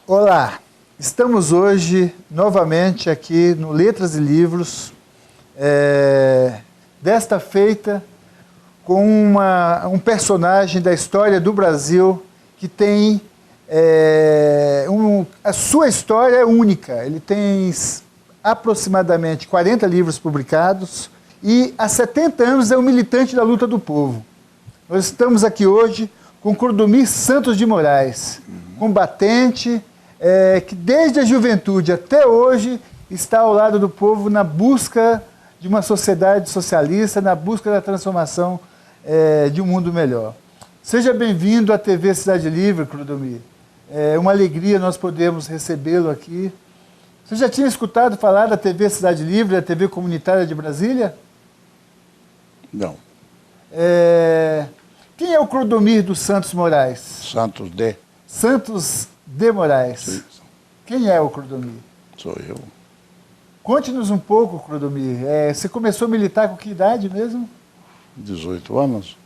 Olá, estamos hoje novamente aqui no Letras e Livros, desta feita com um personagem da história do Brasil que tem, a sua história é única. Ele tem aproximadamente 40 livros publicados e há 70 anos é um militante da luta do povo. Nós estamos aqui hoje com Clodomir Santos de Moraes, combatente, que desde a juventude até hoje está ao lado do povo na busca de uma sociedade socialista, na busca da transformação de um mundo melhor. Seja bem-vindo à TV Cidade Livre, Clodomir. É uma alegria nós podermos recebê-lo aqui. Você já tinha escutado falar da TV Cidade Livre, da TV Comunitária de Brasília? Não. Quem é o Clodomir dos Santos Moraes? Santos de Moraes. Sim. Quem é o Clodomir? Sou eu. Conte-nos um pouco, Clodomir. Você começou a militar com que idade mesmo? 18 anos.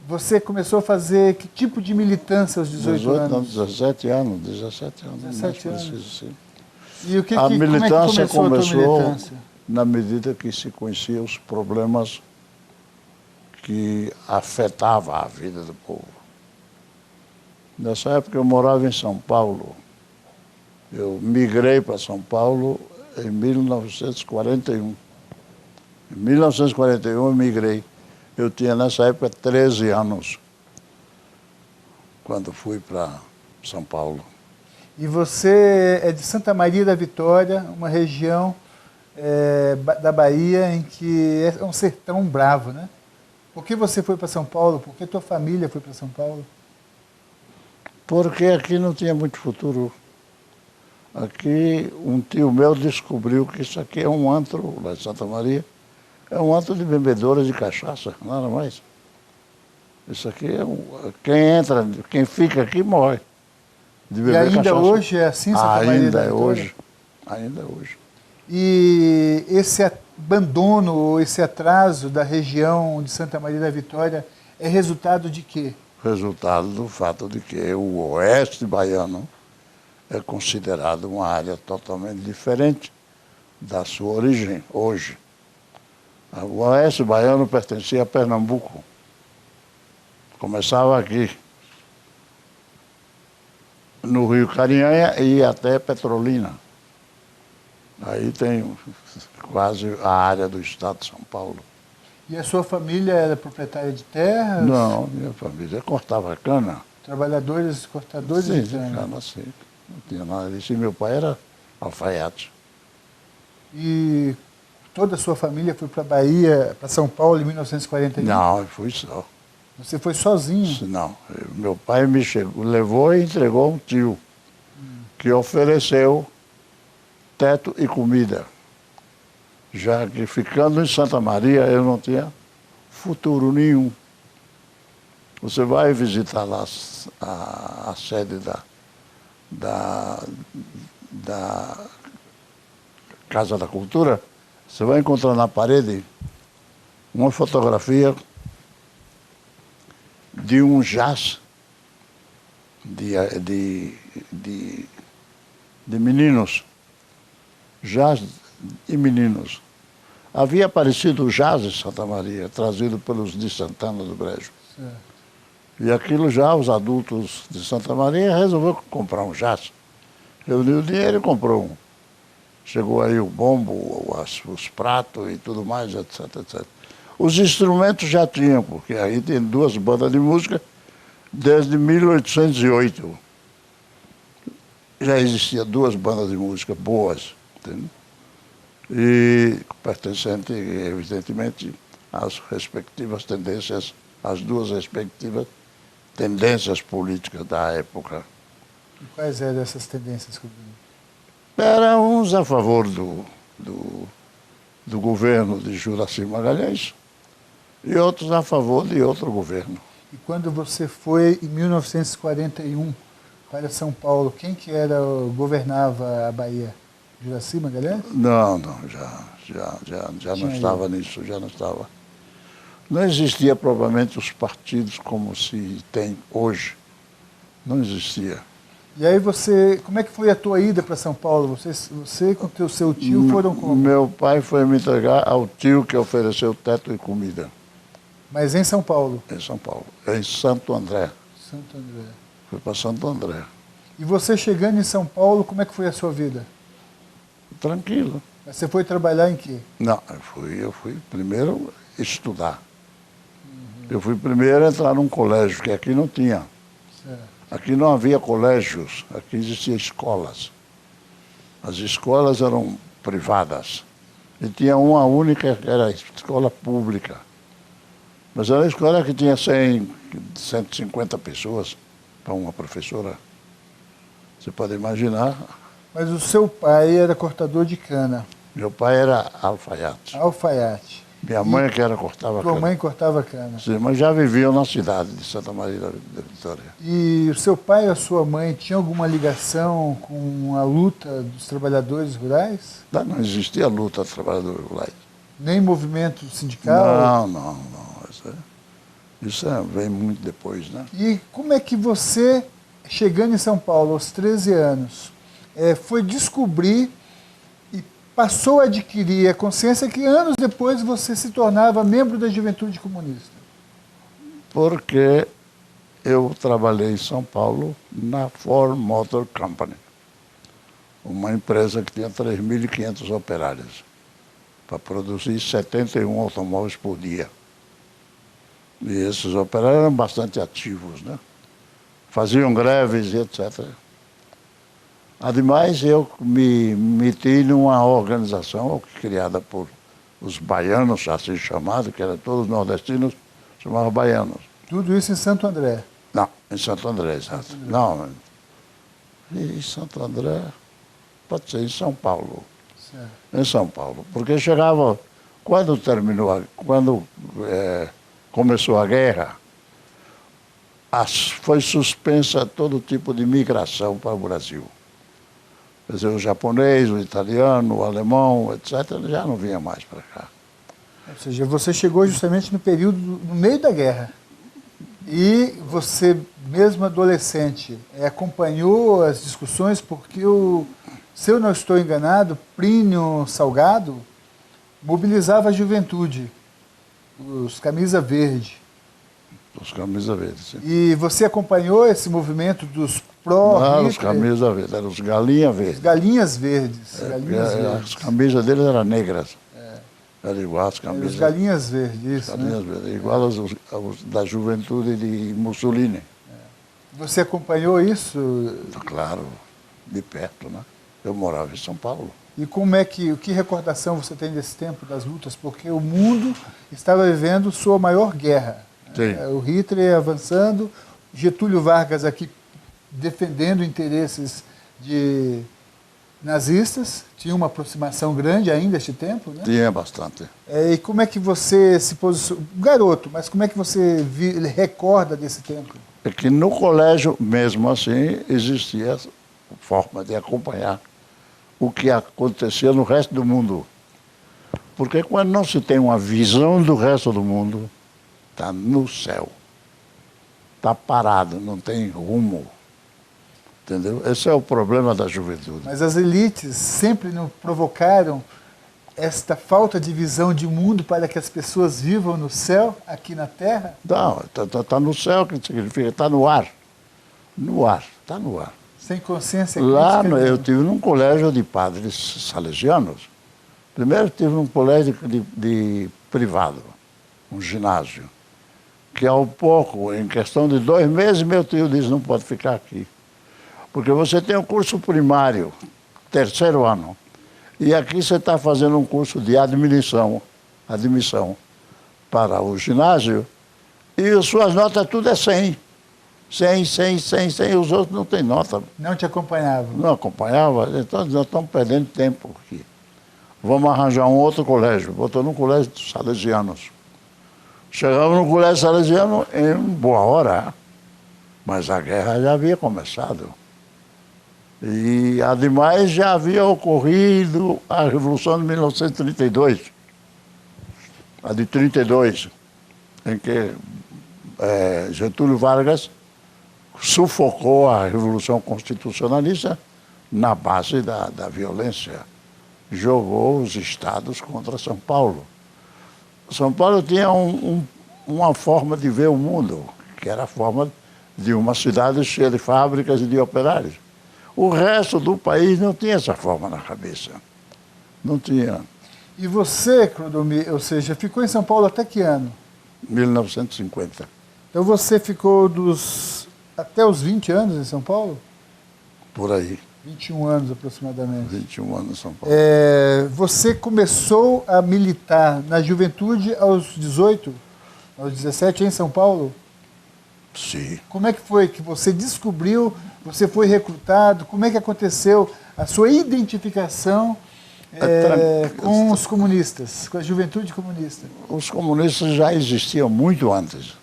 Você começou a fazer que tipo de militância aos 18 anos? Não, 17 anos. 17 anos. 17 anos. Preciso, sim. E o que, A militância como é que começou a tua militância? Na medida que se conhecia os problemas que afetavam a vida do povo. Nessa época eu morava em São Paulo. Eu migrei para São Paulo em 1941. Em 1941 eu migrei. Eu tinha nessa época 13 anos, quando fui para São Paulo. E você é de Santa Maria da Vitória, uma região da Bahia em que é um sertão bravo, né? Por que você foi para São Paulo? Por que tua família foi para São Paulo? Porque aqui não tinha muito futuro. Aqui um tio meu descobriu que isso aqui é um antro, lá em Santa Maria, é um antro de bebedores de cachaça, nada mais. Isso aqui quem fica aqui morre de beber cachaça. E ainda hoje é assim, Santa Maria da Vitória? Ainda hoje. E esse abandono, ou esse atraso da região de Santa Maria da Vitória é resultado de quê? Resultado do fato de que o oeste baiano é considerado uma área totalmente diferente da sua origem hoje. O oeste baiano pertencia a Pernambuco. Começava aqui, no Rio Carinhanha e ia até Petrolina. Aí tem quase a área do estado de São Paulo. E a sua família era proprietária de terras? Não, minha família cortava cana. Trabalhadores, cortadores sim, de cana? Sim. Não tinha nada disso. E meu pai era alfaiate. E toda a sua família foi para a Bahia, para São Paulo em 1941? Não, eu fui só. Você foi sozinho? Não. Meu pai me levou e entregou a um tio que ofereceu teto e comida. Já que ficando em Santa Maria eu não tinha futuro nenhum. Você vai visitar lá a sede da Casa da Cultura, você vai encontrar na parede uma fotografia de um jazz de meninos. Jazz e meninos. Havia aparecido o jazz em Santa Maria, trazido pelos de Santana do Brejo. Certo. E aquilo já, os adultos de Santa Maria resolveram comprar um jazz. Reuniu o dinheiro e comprou um. Chegou aí o bombo, os pratos e tudo mais, etc, etc. Os instrumentos já tinham, porque aí tem duas bandas de música desde 1808. Já existiam duas bandas de música boas, entendeu? E pertencente, evidentemente, às respectivas tendências, às duas respectivas tendências políticas da época. E quais eram essas tendências? Eram uns a favor do governo de Juraci Magalhães e outros a favor de outro governo. E quando você foi, em 1941, para São Paulo, quem que governava a Bahia? Juraci Magalhães? Não, já não estava nisso, já não estava. Não existia propriamente os partidos como se tem hoje. Não existia. E aí como é que foi a tua ida para São Paulo? Você com o seu tio foram como? Meu pai foi me entregar ao tio que ofereceu teto e comida. Mas em São Paulo? Em São Paulo, em Santo André. Santo André. Foi para Santo André. E você chegando em São Paulo, como é que foi a sua vida? Tranquilo. Mas você foi trabalhar em quê? Não, eu fui primeiro estudar. Eu fui primeiro entrar num colégio, que aqui não tinha. Certo. Aqui não havia colégios, aqui existiam escolas. As escolas eram privadas. E tinha uma única, que era a escola pública. Mas era uma escola que tinha 150 pessoas para uma professora. Você pode imaginar. Mas o seu pai era cortador de cana. Meu pai era alfaiate. Alfaiate. Minha mãe que era cortava Tua cana. mãe cortava cana. Sim, mas já viviam na cidade de Santa Maria da Vitória. E o seu pai ou a sua mãe tinham alguma ligação com a luta dos trabalhadores rurais? Não existia luta dos trabalhadores rurais. Nem movimento sindical? Não. Isso vem muito depois, né? E como é que você, chegando em São Paulo aos 13 anos, foi descobrir e passou a adquirir a consciência que anos depois você se tornava membro da Juventude Comunista? Porque eu trabalhei em São Paulo na Ford Motor Company, uma empresa que tinha 3.500 operários, para produzir 71 automóveis por dia. E esses operários eram bastante ativos, né? Faziam greves e etc. Ademais, eu me meti numa organização criada por os baianos, assim chamados, que eram todos nordestinos, chamavam baianos. Tudo isso em Santo André? Não, em Santo André, exato. Não, em Santo André, pode ser em São Paulo. Certo. Em São Paulo. Porque chegava, quando começou a guerra, foi suspensa todo tipo de migração para o Brasil. Quer dizer, o japonês, o italiano, o alemão, etc., já não vinha mais para cá. Ou seja, você chegou justamente no meio da guerra. E você, mesmo adolescente, acompanhou as discussões, porque se eu não estou enganado, Plínio Salgado mobilizava a juventude, os camisa verde. Os camisa verde, sim. E você acompanhou esse movimento dos pró-Hitler? Não, os camisa verde, eram os galinha verde. Os galinhos verdes. Galinhas verdes. As camisas deles eram negras. Era igual às camisas. Os galinhas verdes, isso, galinhas né? verdes, igual aos da juventude de Mussolini. Você acompanhou isso? Claro, de perto, né? Eu morava em São Paulo. E que recordação você tem desse tempo das lutas? Porque o mundo estava vivendo sua maior guerra. Sim. O Hitler avançando, Getúlio Vargas aqui defendendo interesses de nazistas, tinha uma aproximação grande ainda este tempo, né? Tinha bastante. E como é que você se posicionou? Garoto, mas como é que você recorda desse tempo? É que no colégio, mesmo assim, existia forma de acompanhar o que acontecia no resto do mundo. Porque quando não se tem uma visão do resto do mundo, está no céu. Está parado, não tem rumo. Entendeu? Esse é o problema da juventude. Mas as elites sempre não provocaram esta falta de visão de mundo para que as pessoas vivam no céu, aqui na Terra? Não, está no céu, que significa está no ar. No ar, está no ar. Sem consciência Lá crítica, eu tive num colégio de padres salesianos. Primeiro tive num colégio de privado, um ginásio, que ao pouco, em questão de 2 meses, meu tio disse, não pode ficar aqui. Porque você tem um curso primário, 3º ano, e aqui você está fazendo um curso de admissão para o ginásio, e as suas notas tudo é 100. 100, 100, 100, 100, os outros não têm nota. Não te acompanhavam? Não acompanhava, então nós estamos perdendo tempo aqui. Vamos arranjar um outro colégio. Botou num colégio dos salesianos. Chegamos no colégio salesiano em boa hora, mas a guerra já havia começado. E, ademais, já havia ocorrido a Revolução de 1932, a de 32, em que Getúlio Vargas sufocou a Revolução Constitucionalista na base da violência. Jogou os estados contra São Paulo. São Paulo tinha uma forma de ver o mundo, que era a forma de uma cidade cheia de fábricas e de operários. O resto do país não tinha essa forma na cabeça. Não tinha. E você, Clodomir, ou seja, ficou em São Paulo até que ano? 1950. Então você ficou até os 20 anos em São Paulo? Por aí. 21 anos aproximadamente. 21 anos em São Paulo. Você começou a militar na juventude aos 18, aos 17 em São Paulo? Sim. Como é que foi que você descobriu, você foi recrutado, como é que aconteceu a sua identificação com os comunistas, com a juventude comunista? Os comunistas já existiam muito antes.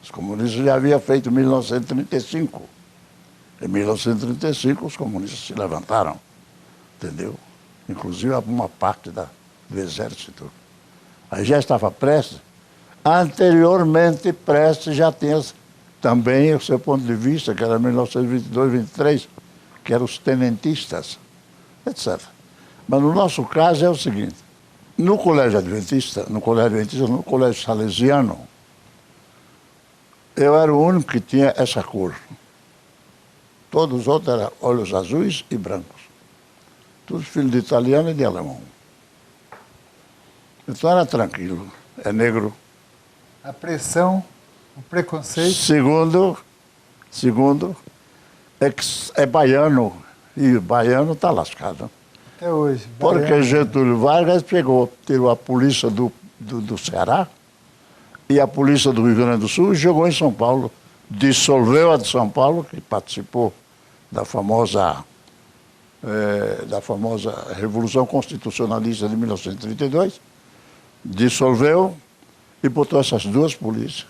Os comunistas já haviam feito em 1935. Em 1935, os comunistas se levantaram, entendeu? Inclusive uma parte do exército. Aí já estava Prestes. Anteriormente, Prestes já tinha também o seu ponto de vista, que era 1922, 23, que eram os tenentistas, etc. Mas no nosso caso é o seguinte, no colégio adventista, no colégio salesiano, eu era o único que tinha essa cor. Todos os outros eram olhos azuis e brancos. Todos filhos de italiano e de alemão. Então era tranquilo, é negro. A pressão, o preconceito. Segundo é que é baiano, e baiano está lascado. Até hoje. Porque baiano. Getúlio Vargas tirou a polícia do Ceará e a polícia do Rio Grande do Sul e jogou em São Paulo. Dissolveu a de São Paulo, que participou da famosa Revolução Constitucionalista de 1932, dissolveu e botou essas duas polícias,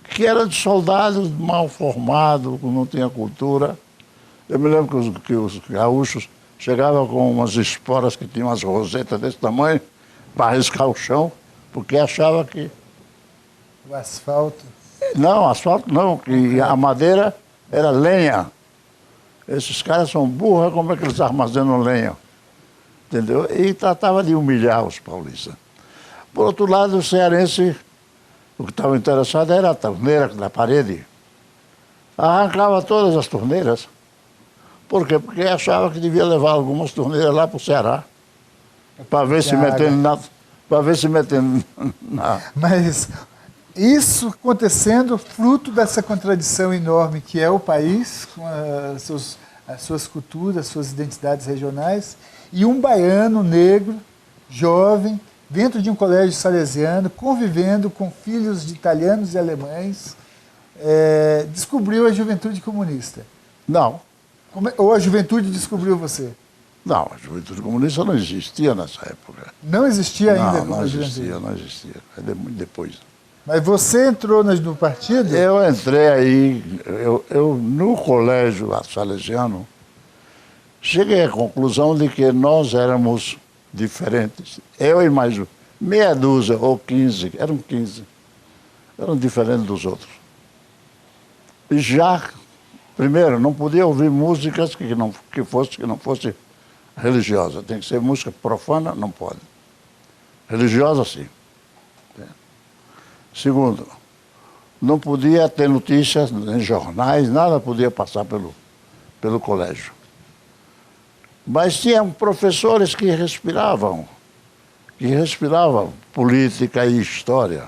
que eram de soldados mal formados, que não tinham cultura. Eu me lembro que os gaúchos chegavam com umas esporas que tinham umas rosetas desse tamanho para riscar o chão, porque achavam que... O asfalto. Não, asfalto não, que a madeira era lenha. Esses caras são burros, como é que eles armazenam lenha? Entendeu? E tratava de humilhar os paulistas. Por outro lado, o cearense, o que estava interessado era a torneira da parede. Arrancava todas as torneiras. Por quê? Porque achava que devia levar algumas torneiras lá para o Ceará, para ver se metendo na... Mas isso acontecendo fruto dessa contradição enorme que é o país, com as suas culturas, as suas identidades regionais, e um baiano negro, jovem, dentro de um colégio salesiano, convivendo com filhos de italianos e alemães, descobriu a juventude comunista. Não. Ou a juventude descobriu você? Não, a juventude comunista não existia nessa época. Não existia ainda como não juventude? Não existia. É muito depois. Mas você entrou no partido? Eu entrei aí, eu no colégio salesiano, cheguei à conclusão de que nós éramos diferentes. Eu e mais meia dúzia ou 15, eram 15, eram diferentes dos outros. E já, primeiro, não podia ouvir músicas que não fosse religiosa. Tem que ser música profana, não pode. Religiosa, sim. Segundo, não podia ter notícias em jornais, nada podia passar pelo colégio. Mas tinha professores que respiravam política e história.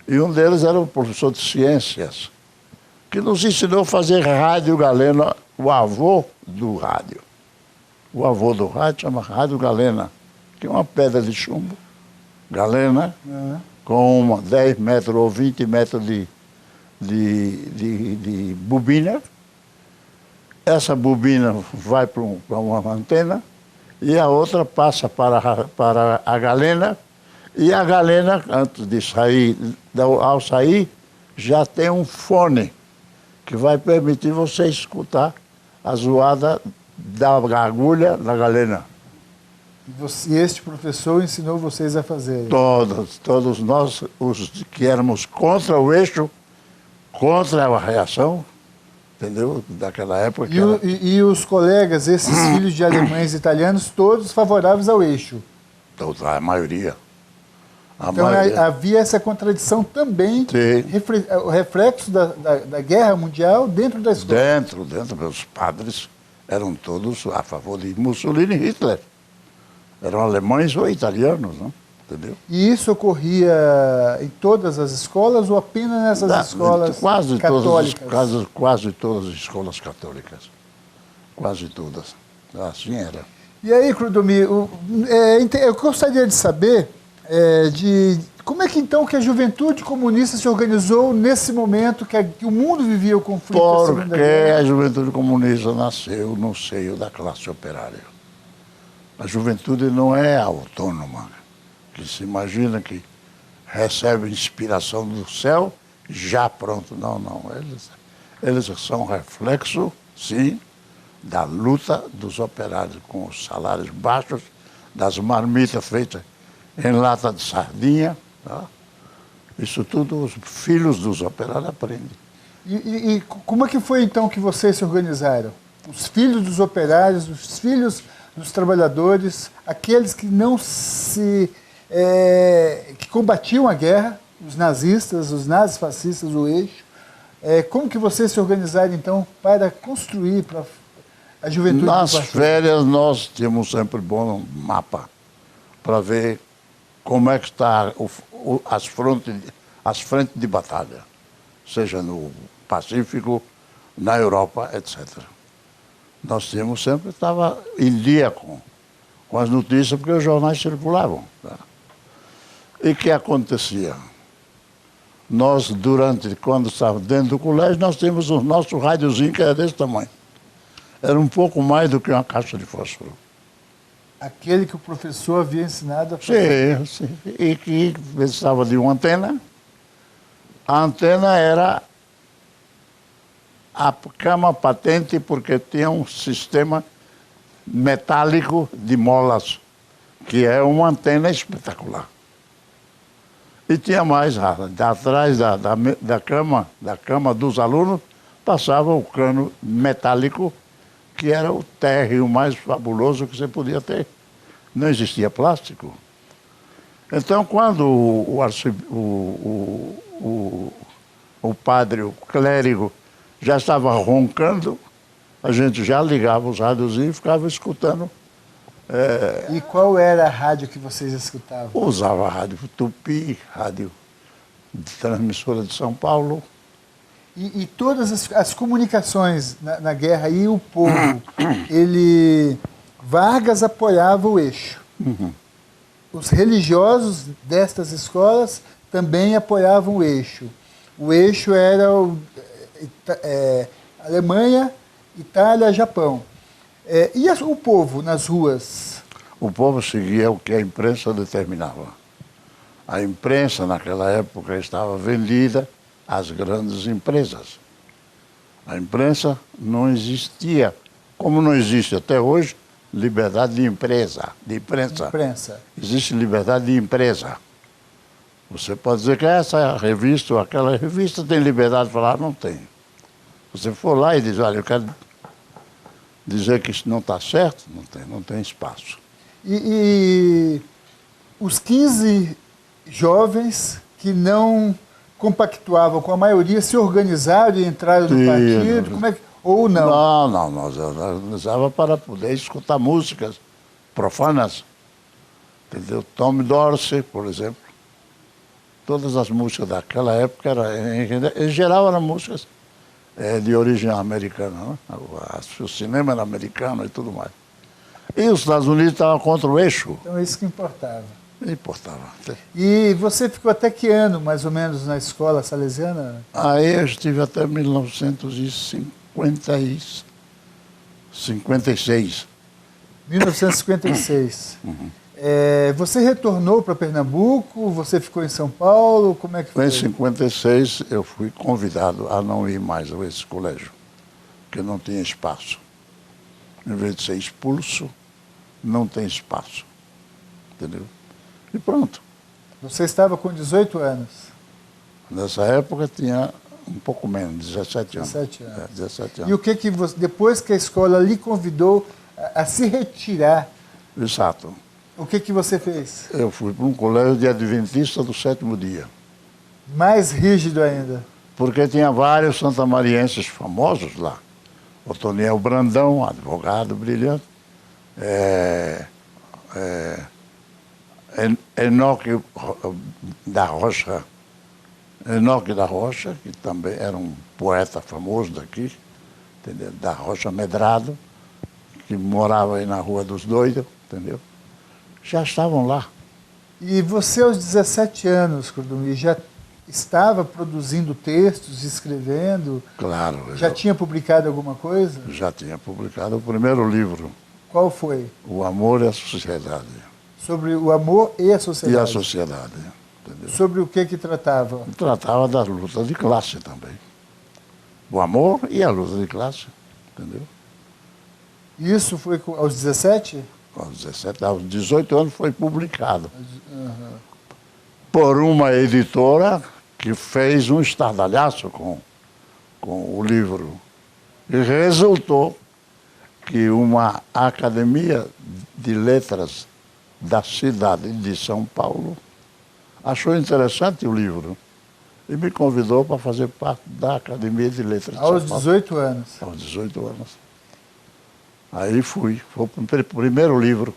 E um deles era o professor de ciências, que nos ensinou a fazer rádio galena, o avô do rádio. O avô do rádio chama rádio galena, que é uma pedra de chumbo, galena, com 10 metros ou 20 metros de bobina. Essa bobina vai para uma antena e a outra passa para a galena. E a galena, antes de sair, ao sair, já tem um fone que vai permitir você escutar a zoada da agulha na galena. E este professor ensinou vocês a fazer? Todos nós, os que éramos contra o eixo, contra a reação, entendeu? Daquela época. E os colegas, esses filhos de alemães e italianos, todos favoráveis ao eixo? A maioria. Então havia essa contradição também, o reflexo da Guerra Mundial dentro da escola? Dentro, meus padres eram todos a favor de Mussolini e Hitler. Eram alemães ou italianos, não? Entendeu? E isso ocorria em todas as escolas ou apenas nessas escolas católicas? Quase todas as escolas católicas. Quase todas. Assim era. E aí, Clodomir, eu gostaria de saber como é que então que a juventude comunista se organizou nesse momento que o mundo vivia o conflito da Segunda Guerra? Porque a juventude comunista nasceu no seio da classe operária. A juventude não é autônoma, que se imagina que recebe inspiração do céu, já pronto. Não. Eles são reflexo, sim, da luta dos operários com os salários baixos, das marmitas feitas em lata de sardinha. Tá? Isso tudo os filhos dos operários aprendem. E como é que foi então que vocês se organizaram? Os filhos dos operários, os filhos dos trabalhadores, aqueles que não que combatiam a guerra, os nazistas, os nazifascistas, o eixo. Como que vocês se organizaram então para construir a juventude? Nas férias nós tínhamos sempre bom mapa para ver como é que está as frentes de batalha, seja no Pacífico, na Europa, etc. Nós tínhamos sempre, estava em dia com as notícias, porque os jornais circulavam. Tá? E o que acontecia? Nós, quando estávamos dentro do colégio, nós tínhamos o nosso rádiozinho, que era desse tamanho. Era um pouco mais do que uma caixa de fósforo. Aquele que o professor havia ensinado a fazer? Sim. E que precisava de uma antena. A antena era a cama patente, porque tinha um sistema metálico de molas, que é uma antena espetacular. E tinha mais, atrás da cama dos alunos, passava o cano metálico, que era o térreo mais fabuloso que você podia ter. Não existia plástico. Então, quando o padre, o clérigo, já estava roncando, a gente já ligava os rádiozinhos e ficava escutando. E qual era a rádio que vocês escutavam? Usava a rádio Tupi, rádio de transmissora de São Paulo. E todas as comunicações na guerra e o povo, Vargas apoiava o eixo. Uhum. Os religiosos destas escolas também apoiavam o eixo. O eixo era Alemanha, Itália, Japão. E o povo nas ruas? O povo seguia o que a imprensa determinava. A imprensa, naquela época, estava vendida às grandes empresas. A imprensa não existia, como não existe até hoje, liberdade de imprensa. Existe liberdade de empresa. Você pode dizer que essa revista ou aquela revista tem liberdade de falar, não tem. Você for lá e diz, olha, eu quero dizer que isso não está certo, não tem espaço. E os 15 jovens que não compactuavam com a maioria se organizaram e entraram no partido? Como é que, ou não? Não, nós organizávamos para poder escutar músicas profanas. Entendeu? Tom Dorsey, por exemplo. Todas as músicas daquela época, em geral, eram músicas de origem americana. Né? O cinema era americano e tudo mais. E os Estados Unidos estavam contra o eixo. Então é isso que importava. Não importava. E você ficou até que ano, mais ou menos, na escola salesiana? Aí eu estive até 1956. 1956. Você retornou para Pernambuco? Você ficou em São Paulo? Como é que foi? Em 56 eu fui convidado a não ir mais a esse colégio, porque não tinha espaço. Em vez de ser expulso, não tem espaço. Entendeu? E pronto. Você estava com 18 anos. Nessa época tinha um pouco menos, 17 anos. 17 anos. 17 anos. E o que você, depois que a escola lhe convidou a se retirar, Exato. o que você fez? Eu fui para um colégio de adventista do 7º dia. Mais rígido ainda. Porque tinha vários santamarienses famosos lá. Otoniel Brandão, advogado brilhante. Enoque da Rocha, que também era um poeta famoso daqui, entendeu? Da Rocha Medrado, que morava aí na Rua dos Doidos, entendeu? Já estavam lá. E você, aos 17 anos, Curdomir, já estava produzindo textos, escrevendo? Claro. Já tinha publicado alguma coisa? Já tinha publicado o primeiro livro. Qual foi? O Amor e a Sociedade. Sobre o amor e a sociedade. E a sociedade. Entendeu? Sobre o que tratava? Tratava das lutas de classe também. O amor e a luta de classe. Entendeu? Isso foi aos 17? Aos 18 anos foi publicado. Por uma editora que fez um estardalhaço com o livro. E resultou que uma academia de letras da cidade de São Paulo achou interessante o livro e me convidou para fazer parte da Academia de Letras de São Paulo. Aos 18 anos? Aos 18 anos. Aí foi o primeiro livro.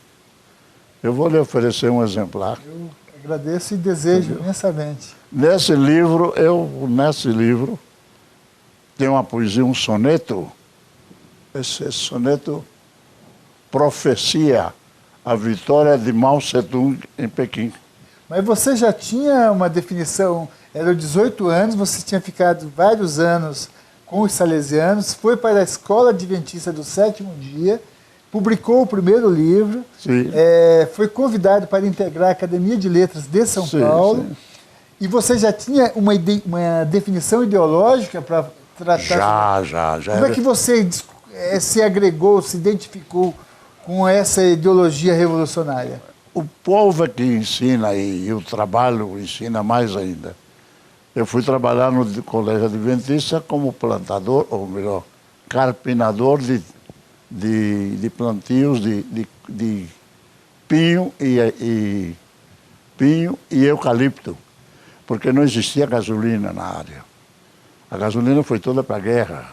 Eu vou lhe oferecer um exemplar. Eu agradeço e desejo imensamente. Nesse livro tem uma poesia, um soneto. Esse soneto profecia a vitória de Mao Tse-tung em Pequim. Mas você já tinha uma definição, era 18 anos, você tinha ficado vários anos com os salesianos, foi para a Escola Adventista do 7º Dia, publicou o primeiro livro, foi convidado para integrar a Academia de Letras de São Paulo, e você já tinha uma definição ideológica para tratar? Já. Como é que você se agregou, se identificou com essa ideologia revolucionária? O povo é que ensina e o trabalho ensina mais ainda. Eu fui trabalhar no Colégio Adventista como plantador, ou melhor, carpinador de plantios de pinho e eucalipto, porque não existia gasolina na área. A gasolina foi toda para a guerra.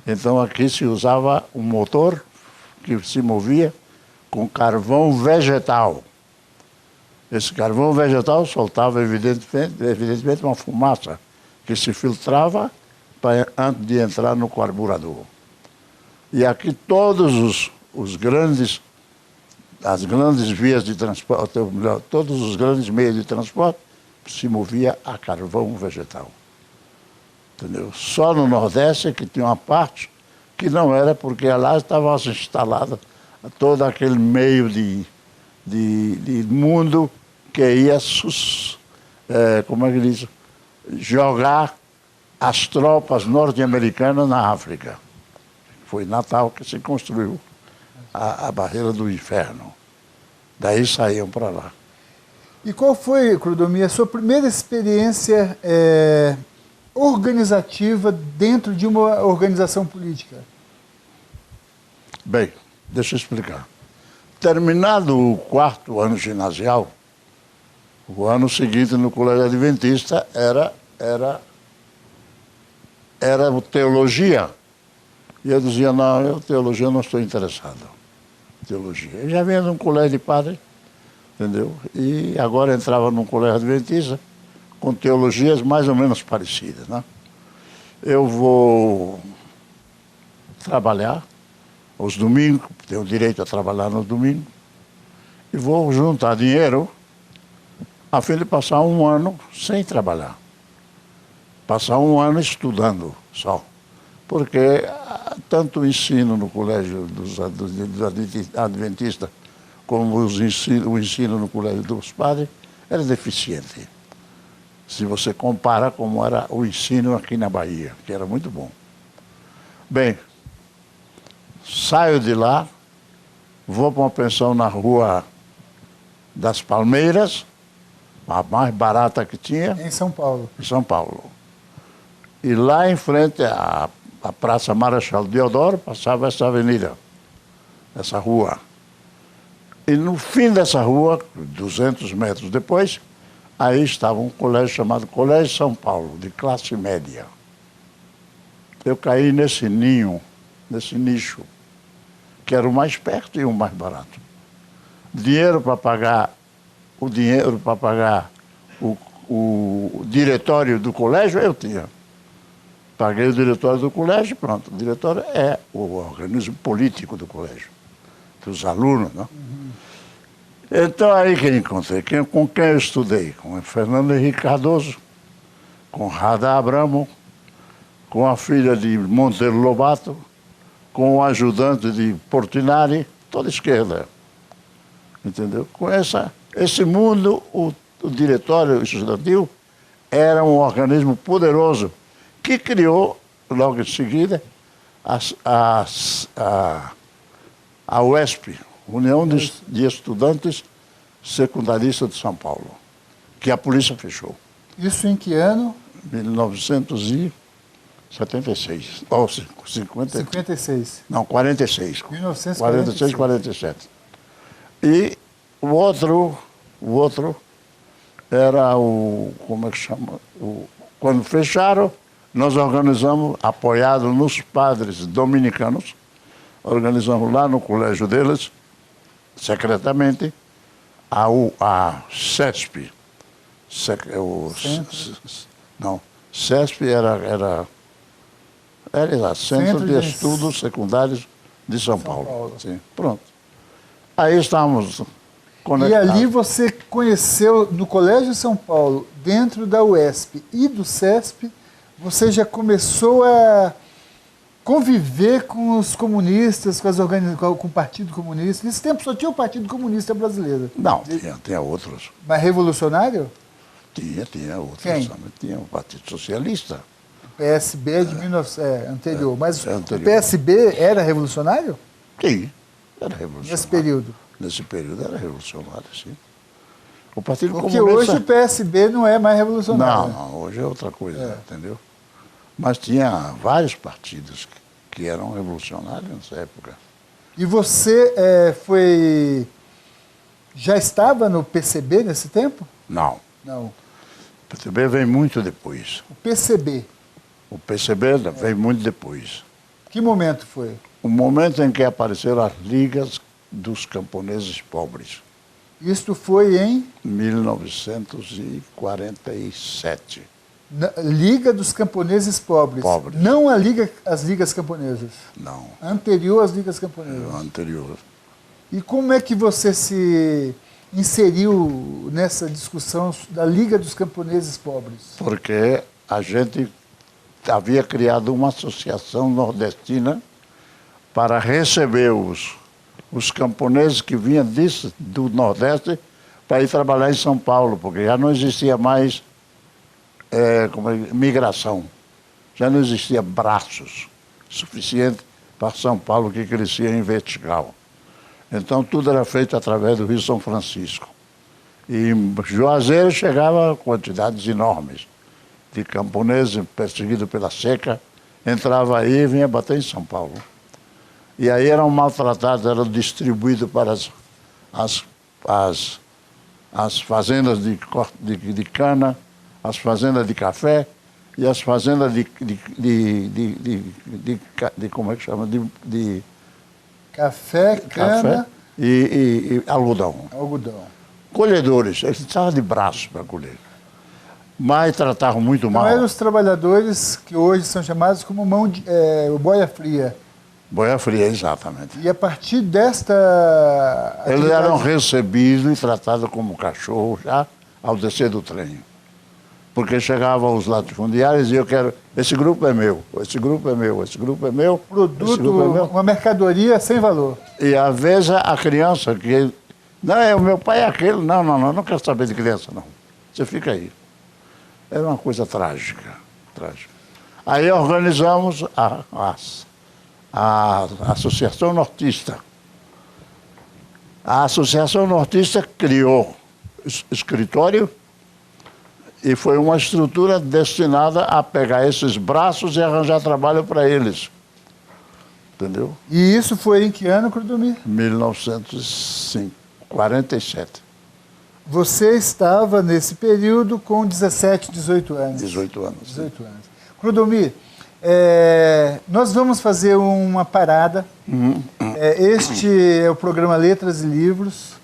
Então aqui se usava um motor que se movia com carvão vegetal. Esse carvão vegetal soltava evidentemente uma fumaça que se filtrava antes de entrar no carburador. E aqui todos as grandes vias de transporte, ou melhor, todos os grandes meios de transporte se movia a carvão vegetal. Entendeu? Só no Nordeste que tinha uma parte que não era, porque lá estava instalada todo aquele meio de mundo que ia como é que diz, jogar as tropas norte-americanas na África. Foi em Natal que se construiu a barreira do inferno. Daí saíam para lá. E qual foi, Clodomir, a sua primeira experiência organizativa dentro de uma organização política? Bem, deixa eu explicar. Terminado o 4º ano ginasial, o ano seguinte no Colégio Adventista era teologia. E eu dizia, não, teologia não estou interessado. Teologia. Eu já vinha de um colégio de padre, entendeu? E agora entrava num colégio adventista com teologias mais ou menos parecidas, né? Eu vou trabalhar aos domingos, tenho direito a trabalhar no domingo, e vou juntar dinheiro a fim de passar um ano sem trabalhar. Passar um ano estudando só. Porque tanto o ensino no colégio dos adventistas como o ensino no colégio dos padres era deficiente. Se você compara como era o ensino aqui na Bahia, que era muito bom. Bem, saio de lá, vou para uma pensão na Rua das Palmeiras, a mais barata que tinha. Em São Paulo. Em São Paulo. E lá em frente à Praça Marechal Deodoro, passava essa avenida, essa rua. E no fim dessa rua, 200 metros depois, aí estava um colégio chamado Colégio São Paulo, de classe média. Eu caí nesse ninho, nesse nicho, que era o mais perto e o mais barato. Dinheiro para pagar o diretório do colégio, eu tinha. Paguei o diretório do colégio, pronto. O diretório é o organismo político do colégio, dos alunos, não? Então aí que eu encontrei, com quem eu estudei? Com o Fernando Henrique Cardoso, com Radá Abramo, com a filha de Monteiro Lobato, com o ajudante de Portinari, toda esquerda. Entendeu? Com esse mundo, o diretório estudantil era um organismo poderoso que criou, logo em seguida, a UESP, União de Estudantes Secundaristas de São Paulo, que a polícia fechou. Isso em que ano? 1976. Ou 56. Não, 46. 1946. 47. E o outro era como é que chama? Quando fecharam, nós organizamos, apoiado nos padres dominicanos, organizamos lá no colégio deles, secretamente, a CESP. Não, CESP era Centro de Estudos Secundários de São Paulo. Sim, pronto. Aí estávamos conectados. E ali você conheceu, no Colégio São Paulo, dentro da UESP e do CESP, você já começou a conviver com os comunistas, com o Partido Comunista. Nesse tempo só tinha o Partido Comunista Brasileiro. Não, tinha outros. Mas revolucionário? Tinha outros. Quem? Tinha o Partido Socialista. O PSB é de 19... anterior. Mas anterior. O PSB era revolucionário? Sim, era revolucionário. Nesse período? Nesse período era revolucionário, sim. O Partido Porque Comunista... hoje o PSB não é mais revolucionário. Não, hoje é outra coisa, entendeu? Mas tinha vários partidos que eram revolucionários nessa época. E você já estava no PCB nesse tempo? Não. Não. O PCB vem muito depois. O PCB. O PCB vem muito depois. Que momento foi? O momento em que apareceram as ligas dos camponeses pobres. Isto foi em? 1947. Liga dos Camponeses Pobres. Não as ligas camponesas. Não. Anterior às ligas camponesas. Anterior. E como é que você se inseriu nessa discussão da Liga dos Camponeses Pobres? Porque a gente havia criado uma associação nordestina para receber os camponeses que vinham do Nordeste para ir trabalhar em São Paulo, porque já não existia mais migração. Já não existia braços suficientes para São Paulo, que crescia em vertical. Então tudo era feito através do Rio São Francisco. E em Juazeiro chegava quantidades enormes de camponeses perseguidos pela seca, entrava aí e vinha bater em São Paulo. E aí eram maltratados, eram distribuídos para as fazendas de cana, as fazendas de café e as fazendas de como é que chama? De café, cana e algodão. Algodão. Colhedores, eles precisavam de braços para colher. Mas tratavam muito mal. Então eram os trabalhadores que hoje são chamados como boia fria. Boia fria, exatamente. E a partir desta... Eles eram recebidos e tratados como cachorro já ao descer do trem. Porque chegavam os latifundiários e eu quero... Esse grupo é meu, esse grupo é meu, esse grupo é meu. Produto, é meu. Uma mercadoria sem valor. E às vezes a criança que... Não, o meu pai é aquele. Não quero saber de criança, não. Você fica aí. Era uma coisa trágica, trágica. Aí organizamos a Associação Nortista. A Associação Nortista criou escritório e foi uma estrutura destinada a pegar esses braços e arranjar trabalho para eles. Entendeu? E isso foi em que ano, Clodomir? 1947. Você estava, nesse período, com 17, 18 anos. 18 anos. 18 anos. Clodomir, nós vamos fazer uma parada. Este é o programa Letras e Livros.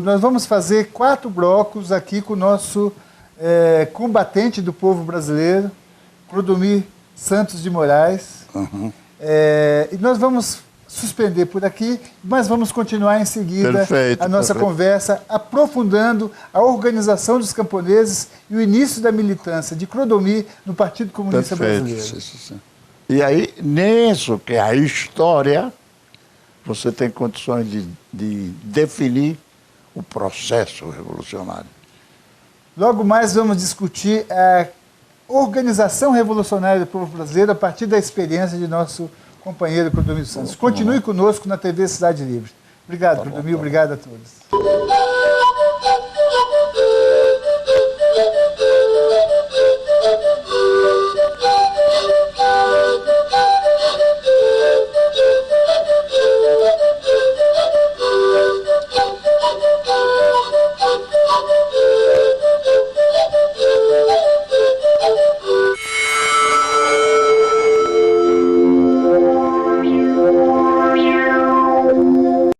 Nós vamos fazer 4 blocos aqui com o nosso combatente do povo brasileiro, Clodomir Santos de Moraes. E nós vamos suspender por aqui, mas vamos continuar em seguida a nossa conversa, aprofundando a organização dos camponeses e o início da militância de Clodomir no Partido Comunista Brasileiro. Sim. E aí, nisso que é a história, você tem condições de definir o processo revolucionário. Logo mais vamos discutir a organização revolucionária do povo brasileiro a partir da experiência de nosso companheiro Clodomir Santos. Continue conosco na TV Cidade Livre. Obrigado, Clodomir. Obrigado a todos.